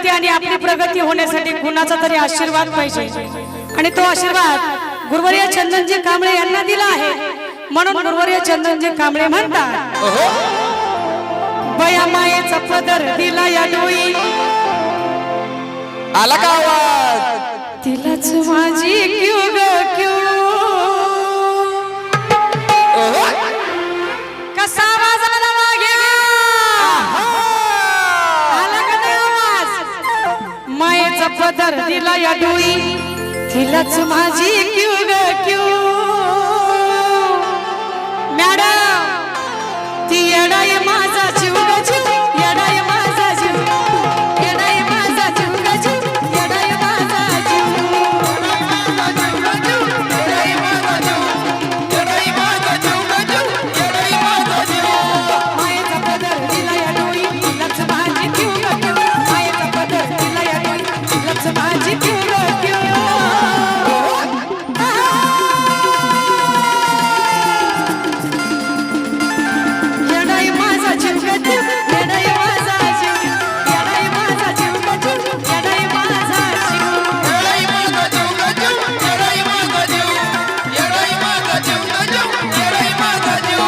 प्रगती आणि आपली प्रगती होण्यासाठी कुणाचा तरी आशीर्वाद पाहिजे आणि तो आशीर्वाद गुरुवर्य चंदनजी कांबळे यांना दिला आहे म्हणून गुरुवर्य चंदनजी कांबळे म्हणतात बया मायेचा पदर दिला या डोई आला का आवाज तिलाच माझी क्यू ग क्यू कसा आवाज आला मागे आला का नाही आवाज मायेचा पदर दिला या डोई तिलाच माझी क्यू ग क्यू मॅडम ती येडाय माझा जीव ग जीव येडाय माझा जीव येडाय माझा जीव ग जीव येडाय माझा जीव येडाई माझा जीव येडाई माझा जीव येडाई माझा जीव मायेचा पदर दिला या डोई तिलाच माझी क्यू ग क्यू मायेचा पदर दिला या डोई तिलाच माझी क्यू ग क्यू येडाय माझा जीव ग जीव येडाय माझा जीव येडाय माझा जीव ग जीव येडाय माझा जीव येडाई माझा जीव येडाई माझा जीव येडाई माझा जीव येडाई माझा जीव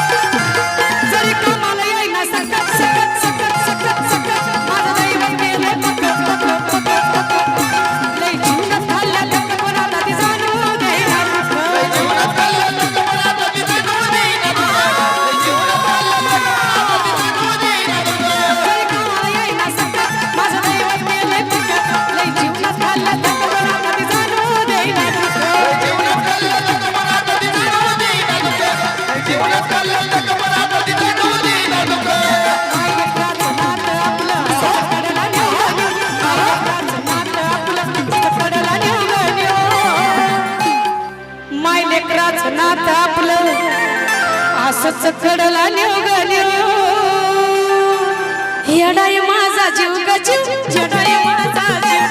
जरी कामाला येईना सकट सकट सकट सकट सकट माझं दैवत गेले पकड पकड पकड पकड लई जीवनात खाल्ल्या लोक कोणाला ती जाणू देईना दुःख जीवनात खाल्लं तर मला आता ती जाणू देईना दुःख जीवनात खाल्लं तर मला आता ती जाणू देईना दुःख जरी कामाला येईना सकट माझं दैवत गेले पकड लई जीवनात खाल्ल्या लोक कोणाला ती जाणू देईना दुःख जीवनात खाल्लं तर मला आता ती जाणू देईना दुःख जीवनात खाल्लं तर मला आता ती जाणू देईना दुःख मायलेकराचं नातं आपलं सकडला नेऊ मायलेकराचं नातं आपलं सकडला नेऊ मायलेकराचं नातं आपलं असंच कडला नेऊ येडाय माझा जीव ग जीव येडाय माझा जीव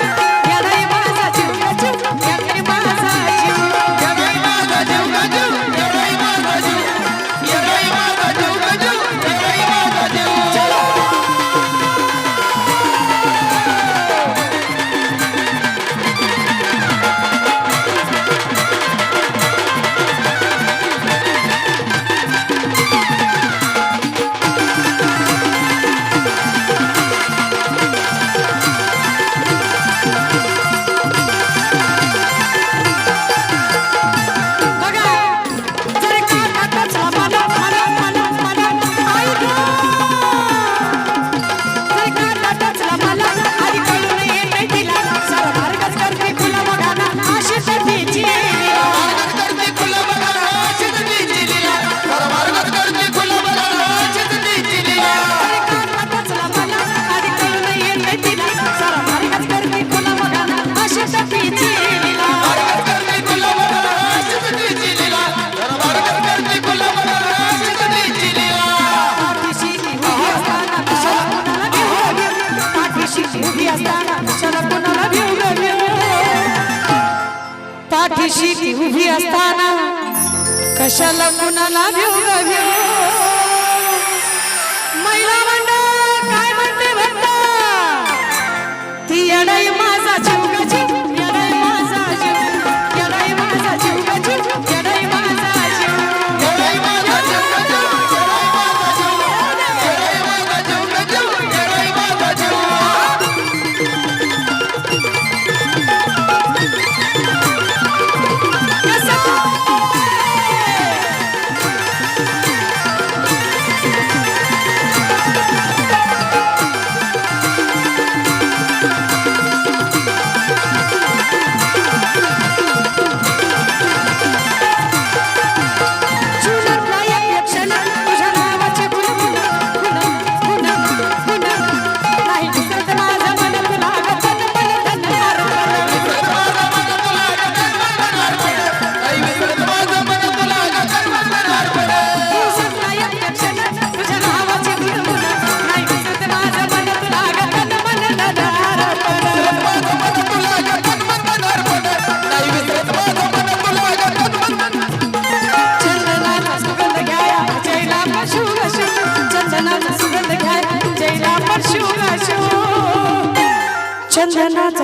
येडाय माझा जीव ग जीव येडाय माझा जीव येडाई माझा जीव येडाई माझा जीव येडाई माझा जीव येडाई माझा जीव बघा जरी कानातच मला मला मला मला ऐक जरी कानातच मला आधी कळून येते तिला सारा मार्गच करते फुला बघाना अशी सतीची मार्गात करते फुलं बघा अशीच तिची लीला मार्गात करते फुलं बघा अशीच तिची लीला जरी कानातच मला आधी कळून येते तिला सारा मार्गच करते फुला बघाना अशी सतीची मार्गात करते फुलं बघा अशीच तिची लीला मार्गात करते फुलं बघा अशीच तिची लीला पाठीशी ती उभी असताना कशाला कुणाला घेऊ ग घेऊ महिला मंडळ काय म्हणते म्हणता ती येडाई माझा जीव ग जीव येडाई माझा जीव येडाई माझा जीव ग जीव येडाई माझा जीव येडाई माझा जीव येडाई माझा जीव येडाई माझा जीव कसं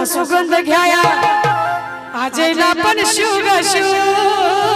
सुगंध घ्याया आजेला पण शुग शू